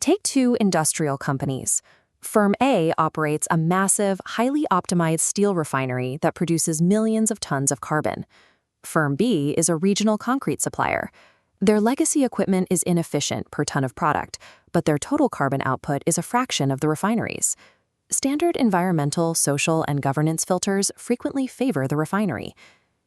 Take two industrial companies. Firm A operates a massive, highly optimized steel refinery that produces millions of tons of carbon. Firm B is a regional concrete supplier. Their legacy equipment is inefficient per ton of product, but their total carbon output is a fraction of the refinery's. Standard environmental, social, and governance filters frequently favor the refinery.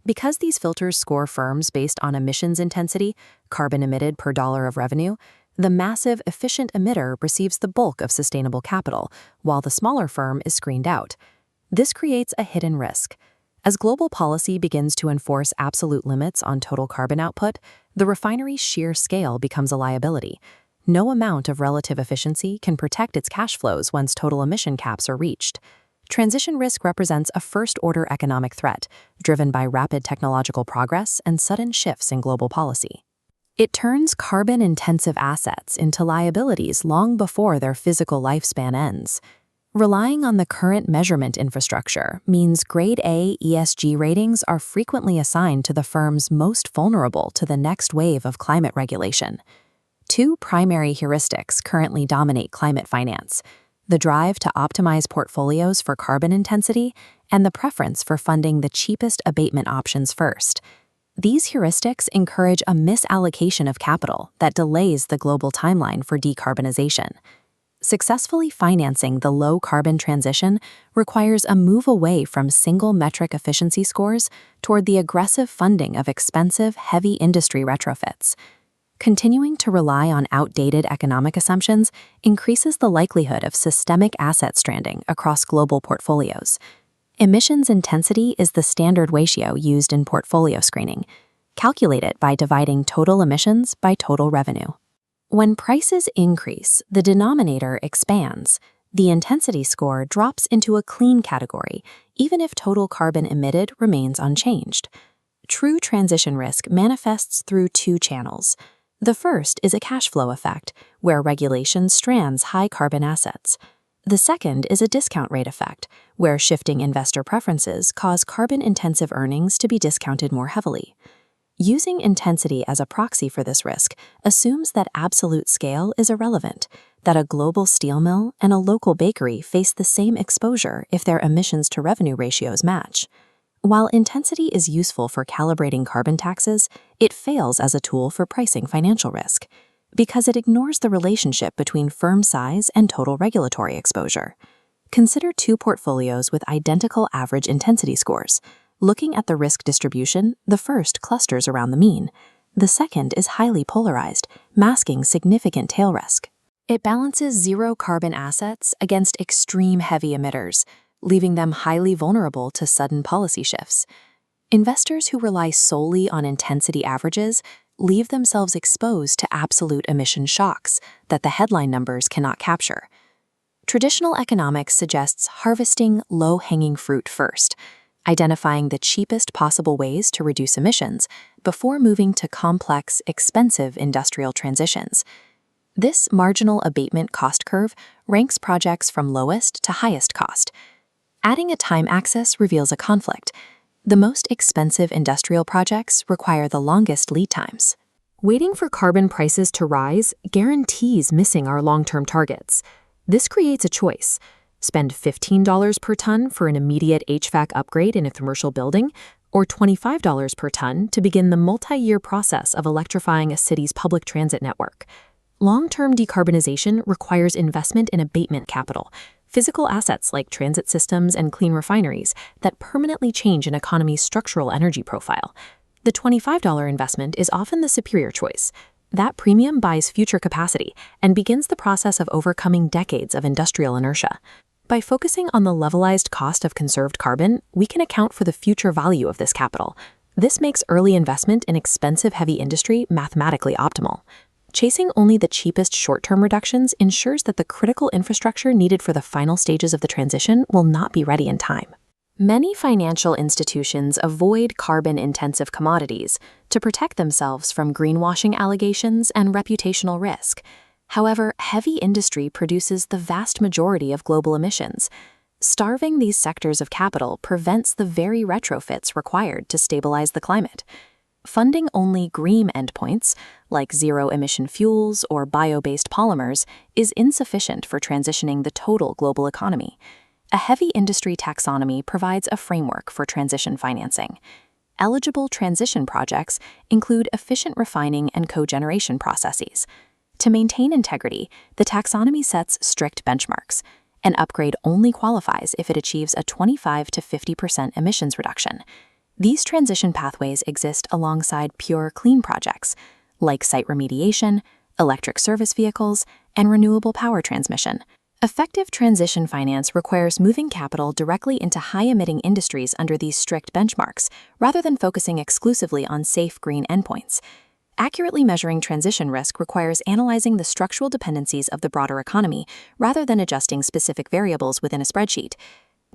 Because these filters score firms based on emissions intensity, carbon emitted per dollar of revenue, the massive, efficient emitter receives the bulk of sustainable capital, while the smaller firm is screened out. This creates a hidden risk. As global policy begins to enforce absolute limits on total carbon output, the refinery's sheer scale becomes a liability. No amount of relative efficiency can protect its cash flows once total emission caps are reached. Transition risk represents a first-order economic threat, driven by rapid technological progress and sudden shifts in global policy. It turns carbon-intensive assets into liabilities long before their physical lifespan ends. Relying on the current measurement infrastructure means Grade A ESG ratings are frequently assigned to the firms most vulnerable to the next wave of climate regulation. Two primary heuristics currently dominate climate finance: the drive to optimize portfolios for carbon intensity and the preference for funding the cheapest abatement options first. These heuristics encourage a misallocation of capital that delays the global timeline for decarbonization. Successfully financing the low-carbon transition requires a move away from single-metric efficiency scores toward the aggressive funding of expensive, heavy industry retrofits. Continuing to rely on outdated economic assumptions increases the likelihood of systemic asset stranding across global portfolios. Emissions intensity is the standard ratio used in portfolio screening. Calculate it by dividing total emissions by total revenue. When prices increase, the denominator expands. The intensity score drops into a clean category, even if total carbon emitted remains unchanged. True transition risk manifests through two channels. The first is a cash flow effect, where regulation strands high carbon assets. The second is a discount rate effect, where shifting investor preferences cause carbon-intensive earnings to be discounted more heavily. Using intensity as a proxy for this risk assumes that absolute scale is irrelevant, that a global steel mill and a local bakery face the same exposure if their emissions to revenue ratios match. While intensity is useful for calibrating carbon taxes, it fails as a tool for pricing financial risk, because it ignores the relationship between firm size and total regulatory exposure. Consider two portfolios with identical average intensity scores. Looking at the risk distribution, the first clusters around the mean. The second is highly polarized, masking significant tail risk. It balances zero carbon assets against extreme heavy emitters, leaving them highly vulnerable to sudden policy shifts. Investors who rely solely on intensity averages leave themselves exposed to absolute emission shocks that the headline numbers cannot capture. Traditional economics suggests harvesting low-hanging fruit first, identifying the cheapest possible ways to reduce emissions before moving to complex, expensive industrial transitions. This marginal abatement cost curve ranks projects from lowest to highest cost. Adding a time axis reveals a conflict. The most expensive industrial projects require the longest lead times. Waiting for carbon prices to rise guarantees missing our long-term targets. This creates a choice. Spend $15 per ton for an immediate HVAC upgrade in a commercial building, or $25 per ton to begin the multi-year process of electrifying a city's public transit network. Long-term decarbonization requires investment in abatement capital, physical assets like transit systems and clean refineries that permanently change an economy's structural energy profile. The $25 investment is often the superior choice. That premium buys future capacity and begins the process of overcoming decades of industrial inertia. By focusing on the levelized cost of conserved carbon, we can account for the future value of this capital. This makes early investment in expensive heavy industry mathematically optimal. Chasing only the cheapest short-term reductions ensures that the critical infrastructure needed for the final stages of the transition will not be ready in time. Many financial institutions avoid carbon-intensive commodities to protect themselves from greenwashing allegations and reputational risk. However, heavy industry produces the vast majority of global emissions. Starving these sectors of capital prevents the very retrofits required to stabilize the climate. funding only green endpoints, like zero-emission fuels or bio-based polymers, is insufficient for transitioning the total global economy. A heavy industry taxonomy provides a framework for transition financing. Eligible transition projects include efficient refining and cogeneration processes. To maintain integrity, the taxonomy sets strict benchmarks. An upgrade only qualifies if it achieves a 25 to 50% emissions reduction. These transition pathways exist alongside pure clean projects, like site remediation, electric service vehicles, and renewable power transmission. Effective transition finance requires moving capital directly into high-emitting industries under these strict benchmarks, rather than focusing exclusively on safe green endpoints. Accurately measuring transition risk requires analyzing the structural dependencies of the broader economy, rather than adjusting specific variables within a spreadsheet.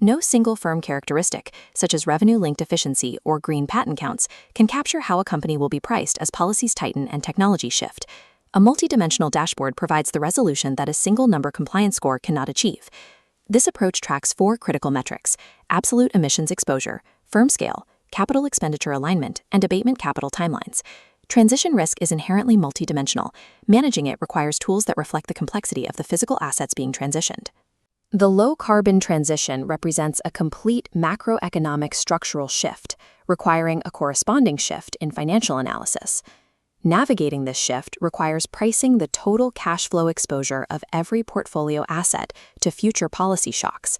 No single firm characteristic, such as revenue-linked efficiency or green patent counts, can capture how a company will be priced as policies tighten and technology shift. A multidimensional dashboard provides the resolution that a single-number compliance score cannot achieve. This approach tracks 4 critical metrics: absolute emissions exposure, firm scale, capital expenditure alignment, and abatement capital timelines. Transition risk is inherently multidimensional. Managing it requires tools that reflect the complexity of the physical assets being transitioned. The low-carbon transition represents a complete macroeconomic structural shift, requiring a corresponding shift in financial analysis. Navigating this shift requires pricing the total cash flow exposure of every portfolio asset to future policy shocks.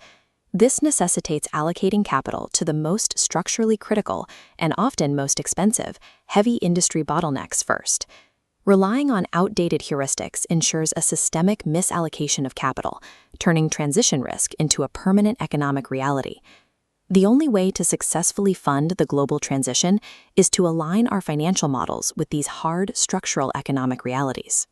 This necessitates allocating capital to the most structurally critical and often most expensive heavy industry bottlenecks first. Relying on outdated heuristics ensures a systemic misallocation of capital, turning transition risk into a permanent economic reality. The only way to successfully fund the global transition is to align our financial models with these hard structural economic realities.